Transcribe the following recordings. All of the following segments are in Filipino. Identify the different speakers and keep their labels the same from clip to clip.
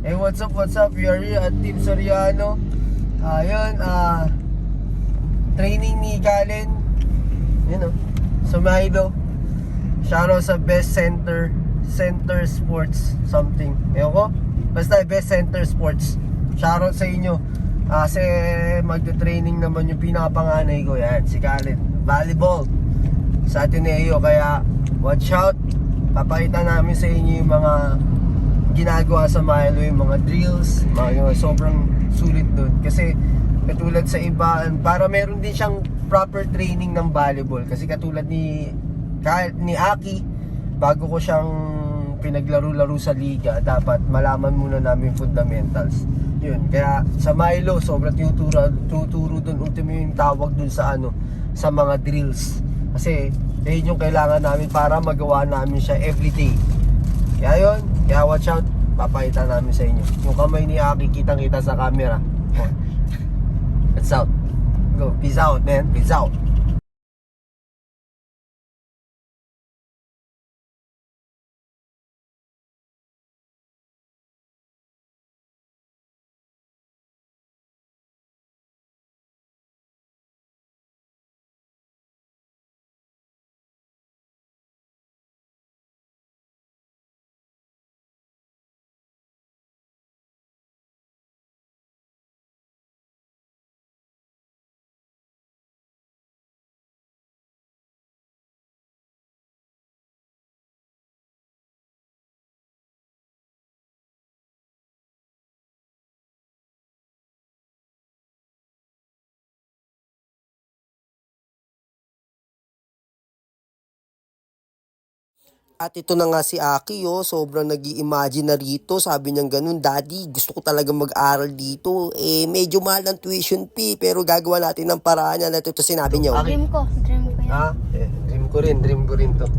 Speaker 1: Hey, what's up? We are here at Team Soriano. Ayun, training ni Galen. Yun o, sa Milo. Shoutout sa Best Center Sports something. Ewan ko, basta Best Center Sports. Shoutout sa inyo. Kasi magte-training naman yung pinakapanganay ko. Yan, si Galen. Volleyball sa Ateneo. Kaya watch out. Papakita namin sa inyo yung mga ginagawa sa Milo, yung mga drills, mga sobrang sulit doon. Kasi katulad sa iba, para meron din siyang proper training ng volleyball. Kasi katulad ni Aki, bago ko siyang pinaglaro-laro sa liga, dapat malaman muna namin fundamentals. Yun, kaya sa Milo, sobrang tuturo doon, ultimo yung tawag doon sa sa mga drills. Kasi yun yung kailangan namin para magawa namin siya everyday. Kaya yun, kaya watch out, papakita namin sa inyo. Yung kamay ni Aki, kitang-kita sa camera. Let's out. Go, peace out, man. Peace out. At ito na nga si Aki, sobrang nag-i-imagine na rito. Sabi niya ganun, Daddy, gusto ko talaga mag-aral dito. Medyo mahal ang tuition fee, pero gagawa natin ng paraan yan. Ito sinabi niya.
Speaker 2: Dream ko yan.
Speaker 1: Dream ko rin to.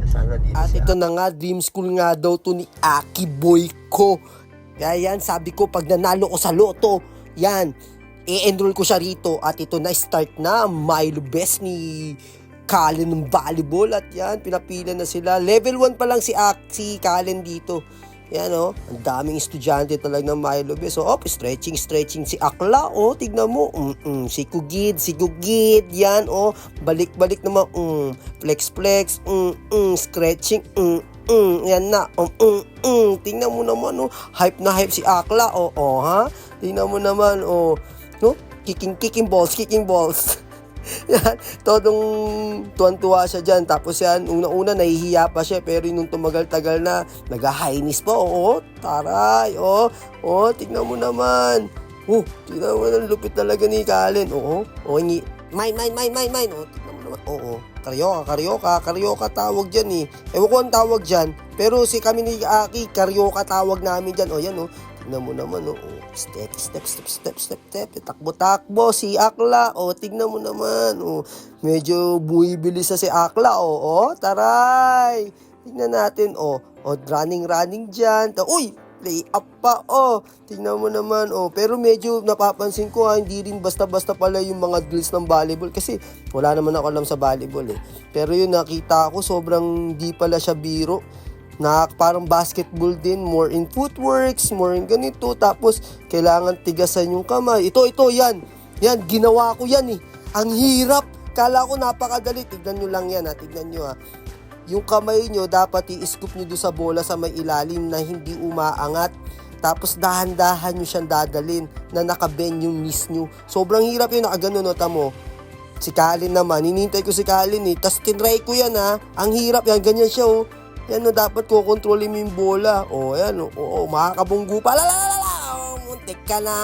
Speaker 1: Sana dito. At ito na nga, dream school nga daw to ni Aki boy ko. Kaya yan, sabi ko, pag nanalo ko sa loto, yan, i-enroll ko siya rito. At ito na, start na, Milo Best ni Kalen ng volleyball. At yan, pinapila na sila. Level 1 pa lang si Kalen dito. Yan ang daming estudyante talaga ng Milo Best. Stretching si Akla. Tignan mo. Si Kugid. Yan balik naman. Flex. Stretching. Yan na. Tingnan mo naman. Hype na hype si Akla. Tingnan mo naman. Kicking balls. Yan, todong tuwan-tuwa siya dyan. Tapos yan, una nahihiya pa siya, pero nung tumagal-tagal na, nag-highness pa. Taray. Tignan mo naman. Tignan mo naman, lupit talaga ni Kalen. Mine. Tignan mo naman. Karyoka tawag dyan Ewan ko ang tawag dyan, pero kami ni Aki, karyoka tawag namin dyan. Yan tignan mo naman. Step. Takbo si Akla. Tignan mo naman. Medyo bumibilis na si Akla. Taray. Tignan natin. Running dyan. Play up pa. Tignan mo naman. Pero medyo napapansin ko hindi rin basta-basta pala yung mga drills ng volleyball. Kasi wala naman ako alam sa volleyball Pero yun, nakita ko sobrang di pala siya biro. Parang basketball din, more in footworks, more in ganito, tapos kailangan tigasan yung kamay. Ito, yan, ginawa ko yan Ang hirap, kala ko napakadali. Tignan nyo lang yan tignan nyo Yung kamay nyo, dapat i-scoop nyo doon sa bola sa may ilalim na hindi umaangat. Tapos dahan-dahan nyo siyang dadalin na nakabend yung knees nyo. Sobrang hirap yun, nakagano mo. Si Kalen naman, hinintay ko si Kalen tas tinry ko yan Ang hirap yan, ganyan siya Yan dapat ko kontrolin mo yung bola. Makakabunggo pa. Muntik ka na.